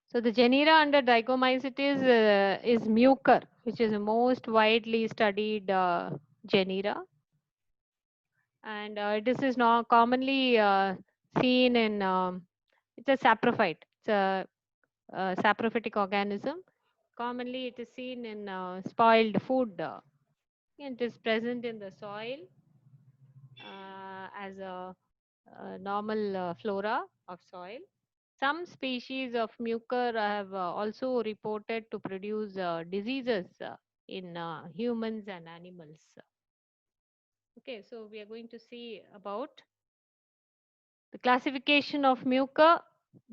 So the genera under Dichomycetes is Mucor, which is the most widely studied genera, and this is now commonly seen in it's a saprophyte. It's a saprophytic organism. Commonly, it is seen in spoiled food. It is present in the soil as a normal flora of soil. Some species of mucor have also reported to produce diseases in humans and animals. Okay, so we are going to see about the classification of mucor.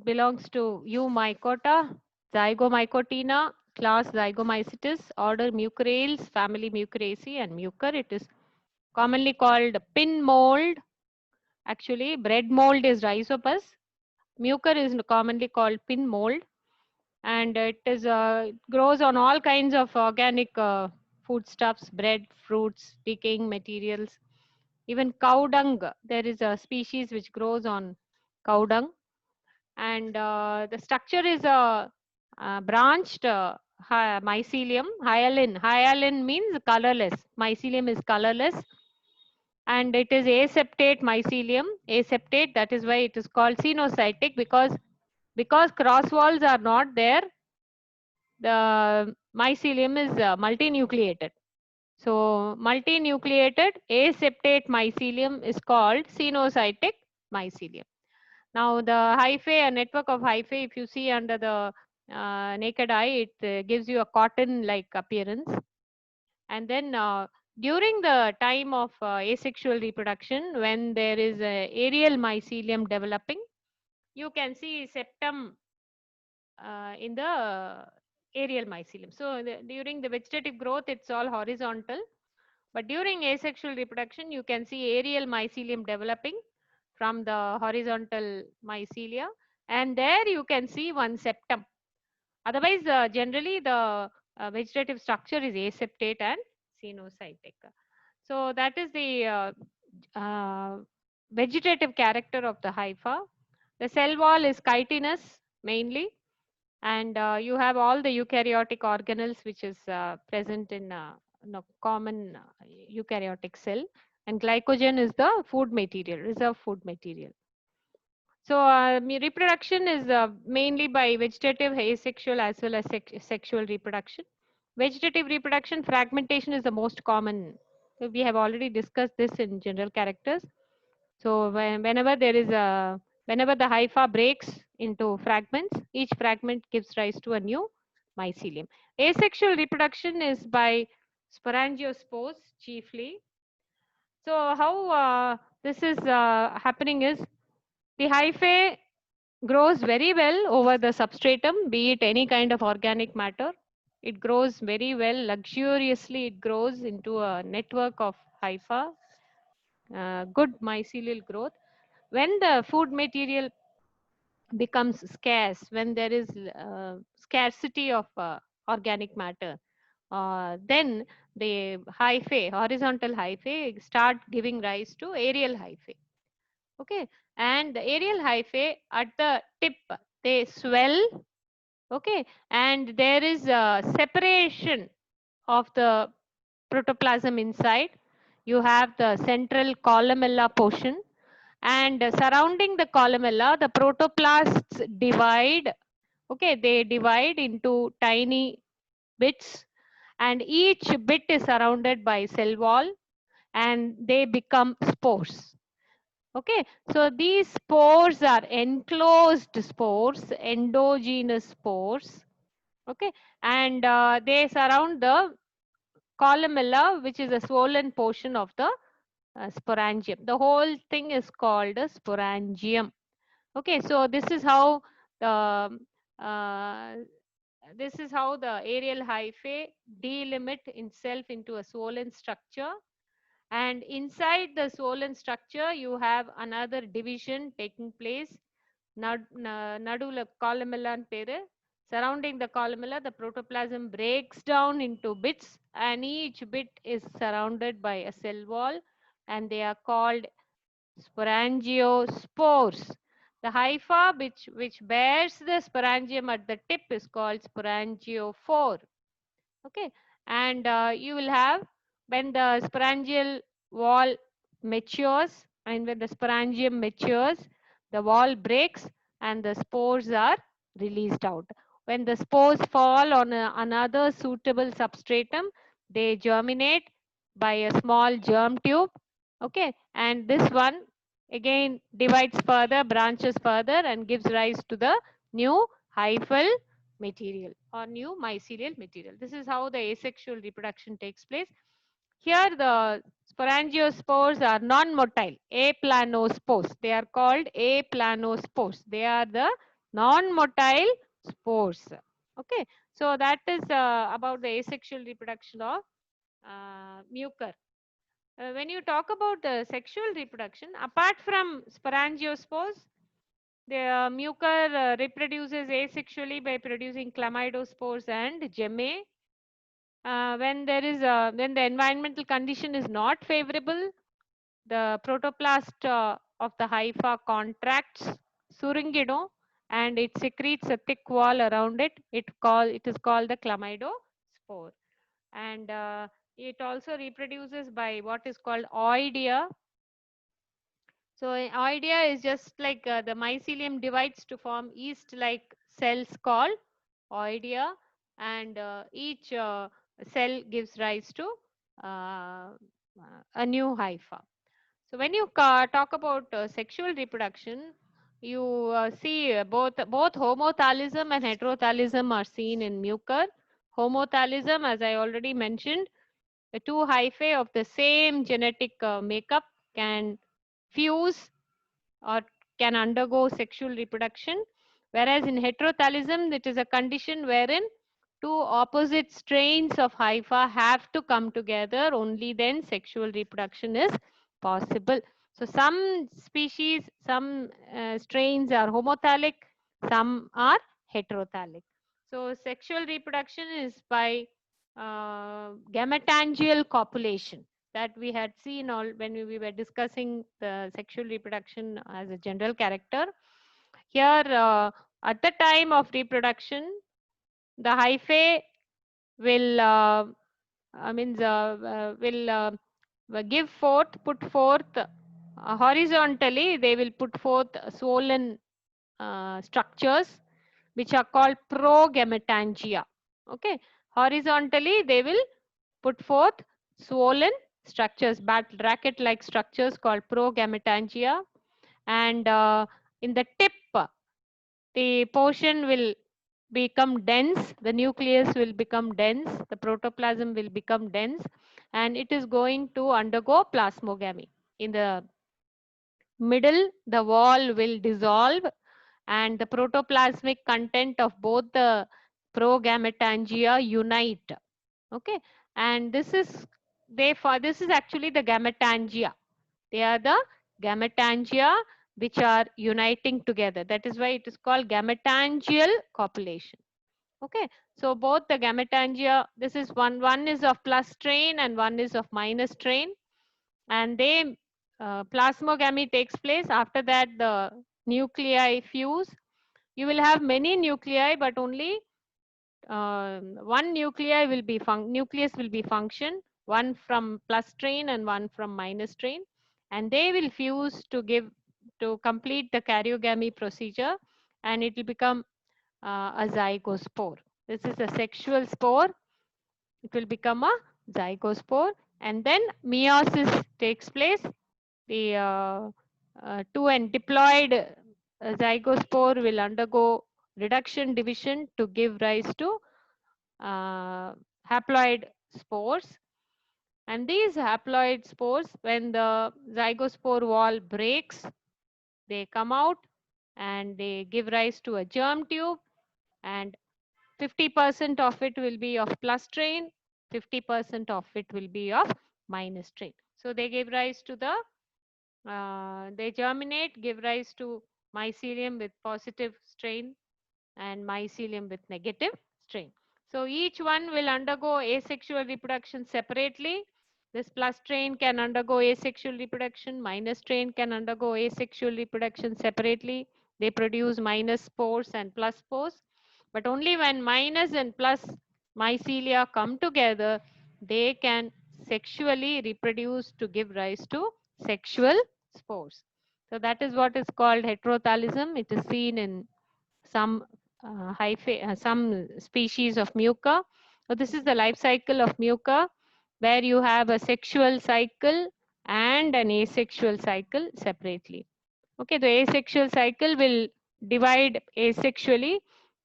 Belongs to Eumycota, Zygomycotina, class Zygomycetes, order Mucorales, family Muceraceae, and mucor. It is commonly called pin mold. Actually, bread mold is Rhizopus. Mucor is commonly called pin mold, and it grows on all kinds of organic foodstuffs, bread, fruits, decaying materials, even cow dung. There is a species which grows on cow dung, and the structure is a branched mycelium. Hyalin. Hyalin means colorless. Mycelium is colorless, and it is aseptate mycelium. Aseptate. That is why it is called cenocytic, because cross walls are not there. The mycelium is multinucleated. So multinucleated aseptate mycelium is called cenocytic mycelium. Now the hyphae, a network of hyphae, if you see under the naked eye, it gives you a cotton-like appearance. And then during the time of asexual reproduction, when there is a aerial mycelium developing, you can see septum in the aerial mycelium. So during the vegetative growth, it's all horizontal. But during asexual reproduction, you can see aerial mycelium developing from the horizontal mycelia, and there you can see one septum. Otherwise, generally the vegetative structure is aseptate and cenocytic. So that is the vegetative character of the hypha. The cell wall is chitinous mainly, and you have all the eukaryotic organelles which is present in common eukaryotic cell, and glycogen is the food material, reserve food material. So reproduction is mainly by vegetative, asexual, as well as sexual reproduction. Vegetative reproduction, fragmentation is the most common. So we have already discussed this in general characters. So whenever the hypha breaks into fragments, each fragment gives rise to a new mycelium. Asexual reproduction is by sporangiospores chiefly. So how this is happening is the hyphae grows very well over the substratum, be it any kind of organic matter. It grows very well, luxuriously. It grows into a network of hypha, good mycelial growth. When the food material becomes scarce, when there is scarcity of organic matter, then the hyphae, horizontal hyphae, start giving rise to aerial hyphae. Okay, and the aerial hyphae at the tip, they swell. Okay, and there is a separation of the protoplasm inside. You have the central columella portion, and surrounding the columella, the protoplasts divide. Okay, they divide into tiny bits, and each bit is surrounded by cell wall, and they become spores. Okay, so these spores are enclosed spores, endogenous spores. Okay, and they surround the columella, which is a swollen portion of the sporangium. The whole thing is called a sporangium. Okay, so the uh, this is how the aerial hyphae delimit itself into a swollen structure, and inside the swollen structure you have another division taking place. நடுவுல columella பேரு. Surrounding the columella, the protoplasm breaks down into bits, and each bit is surrounded by a cell wall, and they are called sporangiospores. The hypha which bears the sporangium at the tip is called sporangiophore. Okay, and you will have, when the sporangial wall matures, and when the sporangium matures, the wall breaks and the spores are released out. When the spores fall on another suitable substratum, they germinate by a small germ tube. Okay, and this one again divides further, branches further, and gives rise to the new hyphal material or new mycelial material. This is how the asexual reproduction takes place. Here the sporangiospores are non-motile, aplanospores. They are called aplanospores. They are the non-motile spores. Okay, so that is about the asexual reproduction of mucor. When you talk about the sexual reproduction, apart from sporangiospores, the mucor reproduces asexually by producing chlamydospores and gemmae. When the environmental condition is not favorable, the protoplast of the hypha contracts surungido and it secretes a thick wall around it. It is called the chlamydospore, and it also reproduces by what is called oidea. So oidea is just like the mycelium divides to form yeast-like cells called oidea, and each cell gives rise to a new hypha. So when you talk about sexual reproduction, you see both homothallism and heterothallism are seen in mucor. Homothallism, as I already mentioned, the two hyphae of the same genetic makeup can fuse or can undergo sexual reproduction, whereas in heterothallism, it is a condition wherein two opposite strains of hypha have to come together, only then sexual reproduction is possible. So some species, some strains are homothallic, some are heterothallic. So sexual reproduction is by gametangial copulation, that we had seen all when we were discussing the sexual reproduction as a general character. Here, at the time of reproduction, the hyphae will give forth, put forth horizontally. They will put forth swollen structures which are called progametangia. Okay, horizontally they will put forth swollen structures, bracket-like structures called progametangia, and in the tip, the portion will become dense, the nucleus will become dense, the protoplasm will become dense, and it is going to undergo plasmogamy. In the middle, the wall will dissolve and the protoplasmic content of both the progametangia unite. Okay, and this is actually the gametangia. They are the gametangia which are uniting together. That is why it is called gametangial copulation. Okay, so both the gametangia, this is one is of plus strain and one is of minus strain, and they plasmogamy takes place. After that, the nuclei fuse. You will have many nuclei, but only one nucleus will be function, one from plus strain and one from minus strain, and they will fuse to complete the karyogamy procedure, and it will become a zygospore. This is a sexual spore. It will become a zygospore, and then meiosis takes place. The two and diploid zygospore will undergo reduction division to give rise to haploid spores. And these haploid spores, when the zygospore wall breaks, they come out and they give rise to a germ tube, and 50% of it will be of plus strain, 50% of it will be of minus strain. So they give rise to they germinate, give rise to mycelium with positive strain and mycelium with negative strain. So each one will undergo asexual reproduction separately. This plus strain can undergo asexual reproduction, minus strain can undergo asexual reproduction separately. They produce minus spores and plus spores. But only when minus and plus mycelia come together, they can sexually reproduce to give rise to sexual spores. So that is what is called heterothallism. It is seen in some some species of mucor. So this is the life cycle of mucor, where you have a sexual cycle and an asexual cycle separately. Okay, the asexual cycle will divide asexually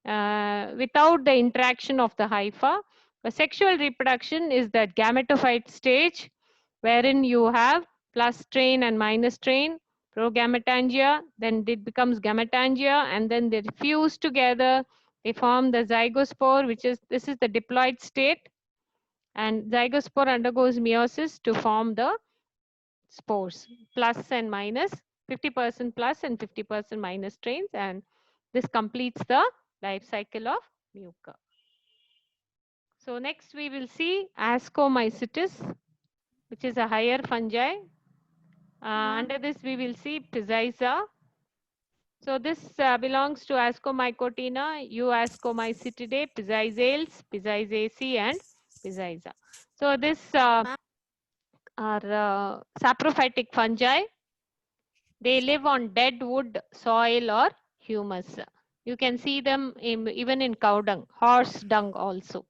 without the interaction of the hypha. The sexual reproduction is the gametophyte stage, wherein you have plus strain and minus strain, progametangia, then it becomes gametangia, and then they fuse together. They form the zygospore, which is this is the diploid state, and zygospore undergoes meiosis to form the spores, plus and minus, 50% plus and 50% minus strains, and this completes the life cycle of mucor. So next we will see Ascomycetes, which is a higher fungi. Under this we will see Pizziza. So this belongs to Ascomycotina, Ascomycetidae, Pizzizales, Pizzizaceae, and Pizziza. So this are saprophytic fungi. They live on dead wood, soil, or humus. You can see them even in cow dung, horse dung also.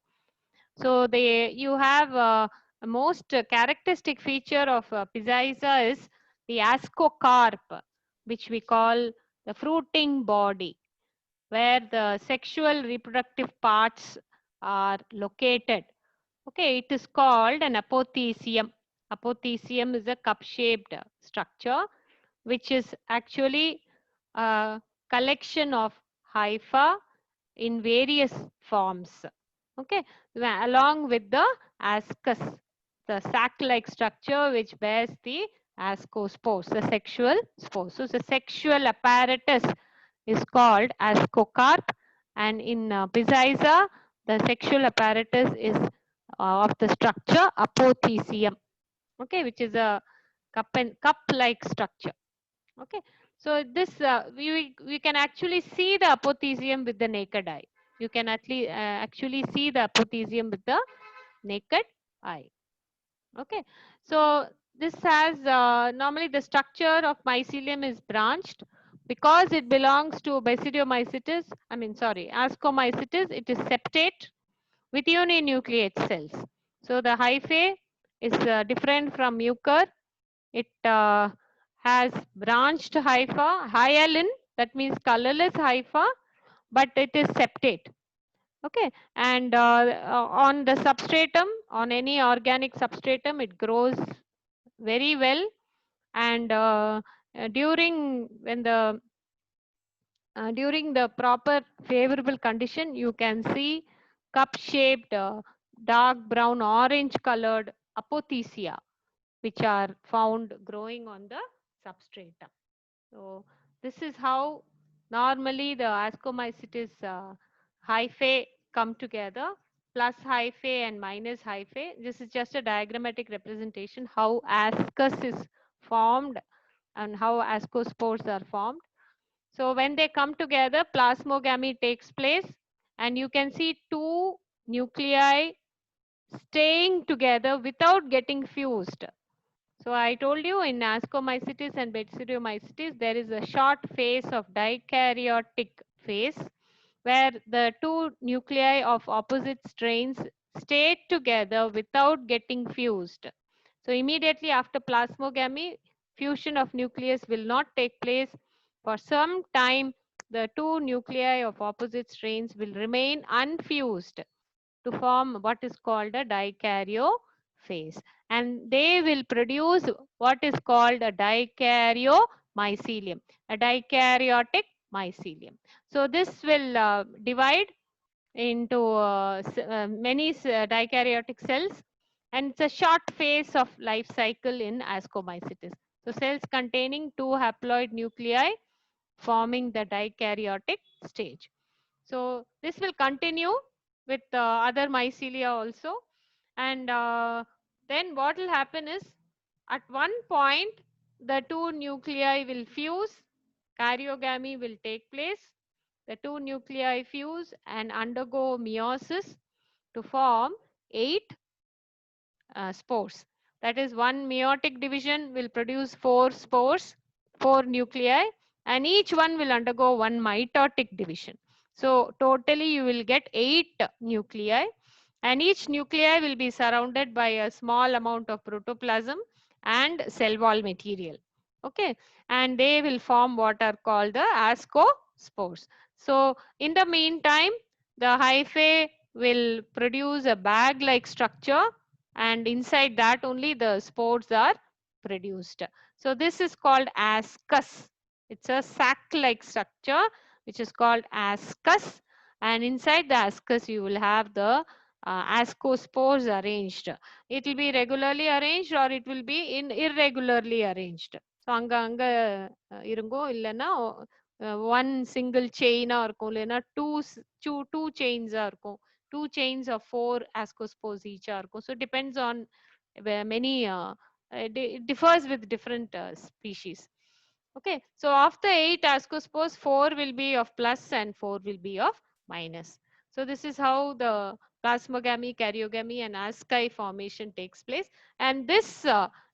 So you have a most characteristic feature of Pizziza is the ascocarp, which we call the fruiting body, where the sexual reproductive parts are located. Okay, it is called an apothecium. Apothecium is a cup-shaped structure, which is actually a collection of hypha in various forms. Okay, along with the ascus, the sac-like structure which bears the ascospores, the sexual spores. So the sexual apparatus is called ascocarp, and in Pizziza, the sexual apparatus is of the structure apothecium. Okay, which is a cup-like structure. Okay, so this we can actually see the apothecium with the naked eye. You can actually see the apothecium with the naked eye. Okay, so this has normally the structure of mycelium is branched because it belongs to Basidiomycetes. I mean, sorry, Ascomycetes. It is septate with uninucleate cells. So the hyphae is different from mucor. It has branched hypha, hyalin, that means colorless hypha, but it is septate. Okay, and on the substratum, on any organic substratum, it grows very well. And during the proper favorable condition, you can see cup-shaped, dark brown, orange colored apothecia, which are found growing on the substratum. So this is how normally the Ascomycetes hyphae come together, plus hyphae and minus hyphae. This is just a diagrammatic representation how ascus is formed and how ascospores are formed. So when they come together, plasmogamy takes place, and you can see two nuclei staying together without getting fused. So I told you in Ascomycetes and Basidiomycetes, there is a short phase of dikaryotic phase where the two nuclei of opposite strains stay together without getting fused. So immediately after plasmogamy, fusion of nucleus will not take place. For some time, the two nuclei of opposite strains will remain unfused to form what is called a dikaryophase, and they will produce what is called a dikaryomycelium, a dikaryotic mycelium. So this will divide into many dikaryotic cells, and it's a short phase of life cycle in Ascomycetes. So cells containing two haploid nuclei forming the dikaryotic stage. So this will continue with other mycelia also. And then what will happen is, at one point, the two nuclei will fuse, karyogamy will take place. The two nuclei fuse and undergo meiosis to form 8 spores. That is, one meiotic division will produce 4 spores, 4 nuclei, and each one will undergo one mitotic division. So totally you will get 8 nuclei, and each nuclei will be surrounded by a small amount of protoplasm and cell wall material. Okay, and they will form what are called the ascospores. So in the meantime, the hyphae will produce a bag like structure, and inside that only the spores are produced. So this is called ascus. It's a sac like structure which is called ascus, and inside the ascus you will have the ascospores arranged. It will be regularly arranged or it will be in irregularly arranged. So அங்க அங்க இருங்கோ இல்லைன்னா one single chain இருக்கும் இல்லைன்னா two chains இருக்கும், 2 chains of 4 ascospores each இருக்கும். So depends on many it differs with different species. Okay, so of the 8 ascospores, 4 will be of plus and 4 will be of minus. So this is how the plasmogamy, karyogamy, and asci formation takes place. And this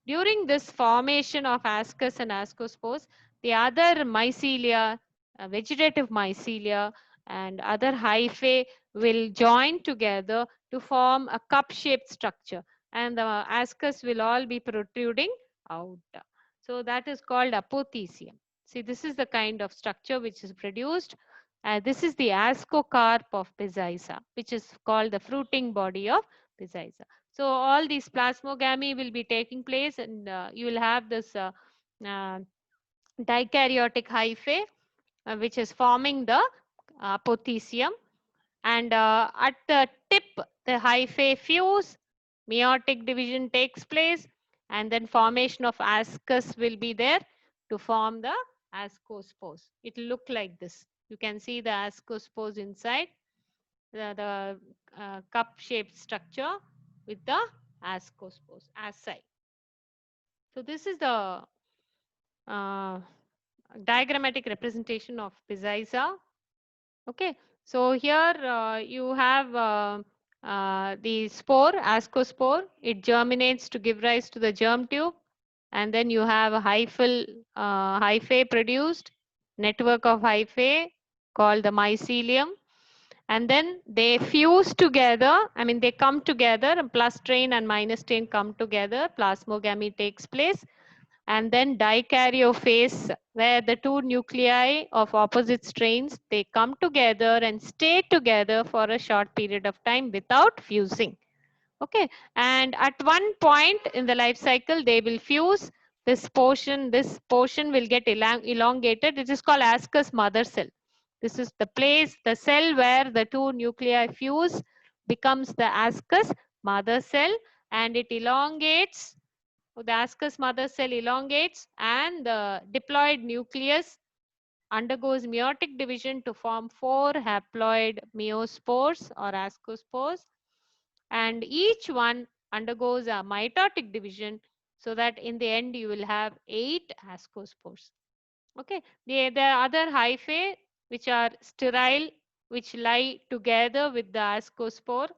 during this formation of ascus and ascospores, the other mycelia, vegetative mycelia, and other hyphae will join together to form a cup-shaped structure, and the ascus will all be protruding out. So that is called apothecium. See, this is the kind of structure which is produced. This is the ascocarp of Pizyza, which is called the fruiting body of Pizyza. So all these plasmogamy will be taking place, and you will have this uh, dikaryotic hyphae, which is forming the apothecium. And at the tip, the hyphae fuse, meiotic division takes place, and then formation of ascus will be there to form the ascospores. It will look like this. You can see the ascospores inside the cup-shaped structure with the ascospores, asci. So this is the uh, diagrammatic representation of Pizyza. Okay, so here you have the spore, ascospore. It germinates to give rise to the germ tube, and then you have a hyphae produced, network of hyphae called the mycelium, and then they fuse together. I mean, they come together, plus strain and minus strain come together. Plasmogamy takes place, and then dikaryophase, where the two nuclei of opposite strains, they come together and stay together for a short period of time without fusing. Okay, and at one point in the life cycle they will fuse. This portion will get elongated. It is called ascus mother cell. This is the place, the cell where the two nuclei fuse becomes the ascus mother cell, and it elongates. The ascus mother cell elongates, and the diploid nucleus undergoes meiotic division to form 4 haploid meiospores or ascospores, and each one undergoes a mitotic division, so that in the end you will have 8 ascospores. Okay, the other hyphae which are sterile, which lie together with the ascospore,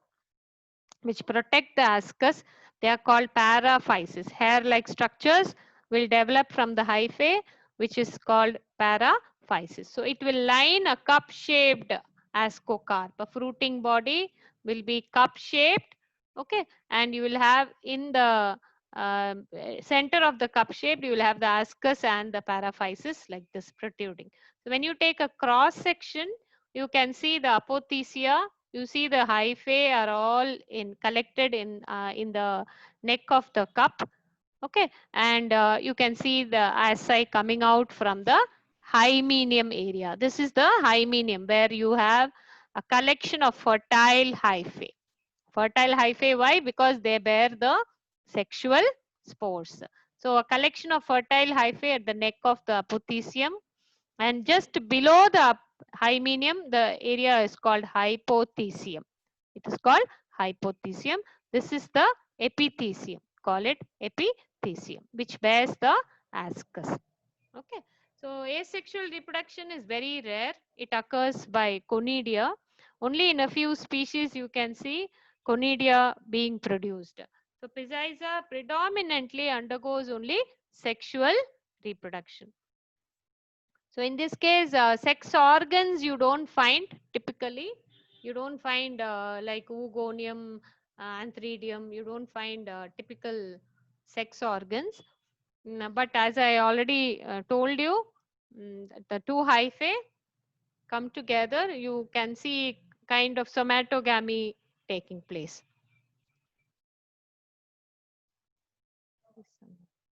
which protect the ascus, they are called paraphyses. Hair-like structures will develop from the hyphae, which is called paraphyses. So it will line a cup-shaped ascocarp. A fruiting body will be cup-shaped. Okay, and you will have in the center of the cup shape, you will have the ascus and the paraphyses like this protruding. So when you take a cross section, you can see the apothecia. You see the hyphae are all collected in the neck of the cup. Okay, and you can see the asci coming out from the hymenium area. This is the hymenium, where you have a collection of fertile hyphae. Fertile hyphae, why? Because they bear the sexual spores. So a collection of fertile hyphae at the neck of the apothecium, and just below the hymenium, the area is called hypothecium. It is called hypothecium. This is the epithecium. Call it epithecium, which bears the ascus. Okay. So asexual reproduction is very rare. It occurs by conidia. Only in a few species you can see conidia being produced. So Pizyza predominantly undergoes only sexual reproduction. So in this case, sex organs you don't find typically. You don't find like oogonium, antheridium. You don't find typical sex organs. But as I already told you, the two hyphae come together. You can see kind of somatogamy taking place.